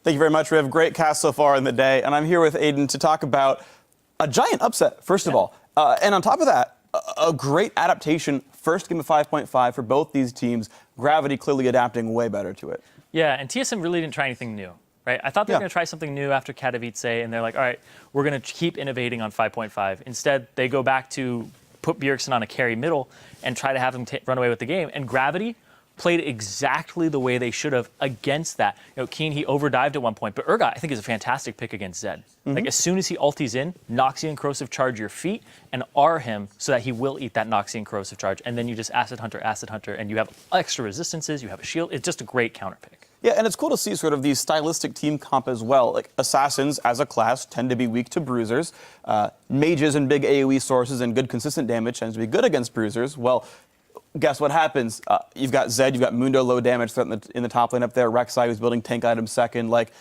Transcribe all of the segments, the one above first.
Thank you very much, Riv. Great cast so far in the day. And I'm here with Aiden to talk about a giant upset, first of all. And on top of that, a great adaptation. First game of 5.5 for both these teams. Gravity clearly adapting way better to it. Yeah, and TSM really didn't try anything new, right? I thought they were going to try something new after Katowice, and they're like, all right, we're going to keep innovating on 5.5. Instead, they go back to put Bjergsen on a carry middle and try to have him run away with the game. And Gravity played exactly the way they should have against that. You know, Keen, he overdived at one point, but Urgot, I think, is a fantastic pick against Zed. Like, as soon as he ulties in, Noxian Corrosive Charge your feet and R him so that he will eat that Noxian Corrosive Charge. And then you just Acid Hunter, and you have extra resistances, you have a shield. It's just a great counter pick. Yeah, and it's cool to see sort of the stylistic team comp as well. Like, Assassins, as a class, tend to be weak to Bruisers. Mages and big AoE sources and good consistent damage tends to be good against Bruisers. Well, guess what happens? You've got Zed, you've got Mundo low damage threat in the top lane up there. Rek'Sai who's building tank items second. Like,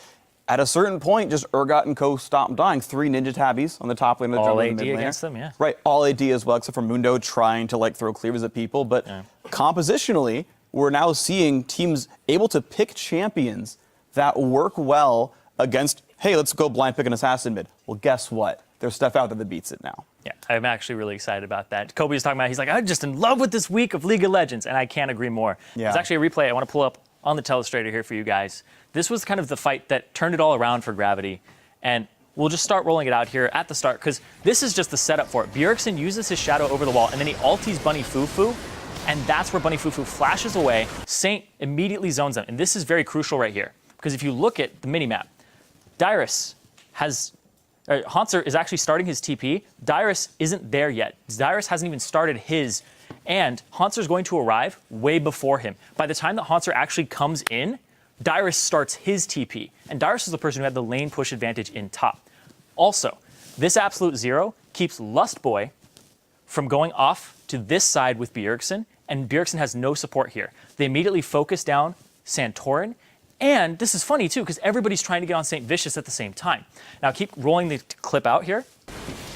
at a certain point, just Urgot and co stop dying. 3 Ninja Tabbies on the top lane of the jungle. All AD against them, yeah. Right, all AD as well, except for Mundo trying to like throw cleavers at people. But compositionally, we're now seeing teams able to pick champions that work well against, hey, let's go blind pick an assassin mid. Well, guess what? There's stuff out there that beats it now. Yeah, I'm actually really excited about that. Kobe was talking about, he's like, I'm just in love with this week of League of Legends, and I can't agree more. Yeah. There's actually a replay I want to pull up on the telestrator here for you guys. This was kind of the fight that turned it all around for Gravity, and we'll just start rolling it out here at the start, because this is just the setup for it. Bjergsen uses his shadow over the wall, and then he ulties Bunny Fufu, and that's where Bunny Fufu flashes away. Saint immediately zones them, and this is very crucial right here, because if you look at the minimap, Dyrus has... Hauntzer is actually starting his TP. Dyrus isn't there yet. Dyrus hasn't even started his, and Hauntzer is going to arrive way before him. By the time that Hauntzer actually comes in, Dyrus starts his TP, and Dyrus is the person who had the lane push advantage in top. Also, this Absolute Zero keeps Lustboy from going off to this side with Bjergsen, and Bjergsen has no support here. They immediately focus down Santorin, and this is funny, too, because everybody's trying to get on St. Vicious at the same time. Now, keep rolling the clip out here,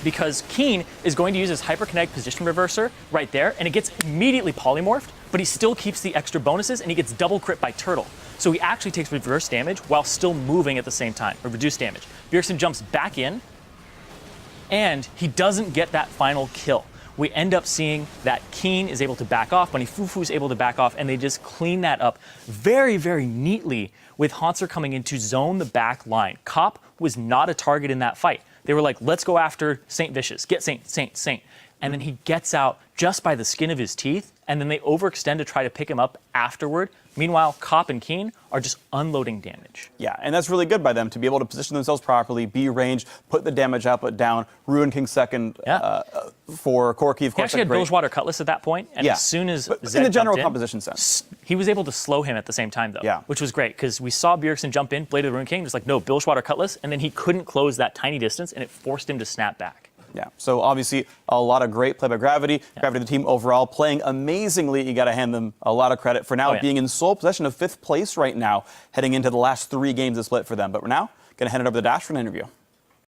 because Keen is going to use his Hyperkinetic Position Reverser right there, and it gets immediately polymorphed, but he still keeps the extra bonuses, and he gets double crit by Turtle. So he actually takes reverse damage while still moving at the same time, or reduced damage. Bjergsen jumps back in, and he doesn't get that final kill. We end up seeing that Keen is able to back off, Bunny Fufu is able to back off, and they just clean that up very, very neatly with Hauntzer coming in to zone the back line. Cop was not a target in that fight. They were like, let's go after St. Vicious, get Saint. And then he gets out just by the skin of his teeth, and then they overextend to try to pick him up afterward. Meanwhile, Cop and Keen are just unloading damage. Yeah, and that's really good by them to be able to position themselves properly, be ranged, put the damage output down, ruin King second for Corki. Of course, he actually had Bilgewater Cutlass at that point, and as soon as Zed in the general jumped composition sense, he was able to slow him at the same time, though, which was great, because we saw Bjergsen jump in, Blade of the Rune King, just like, no, Bilgewater Cutlass, and then he couldn't close that tiny distance, and it forced him to snap back. Yeah, so obviously a lot of great play by Gravity. Gravity, the team overall, playing amazingly. You got to hand them a lot of credit for now being in sole possession of 5th place right now, heading into the last 3 games of split for them. But we're now going to hand it over to Dash for an interview.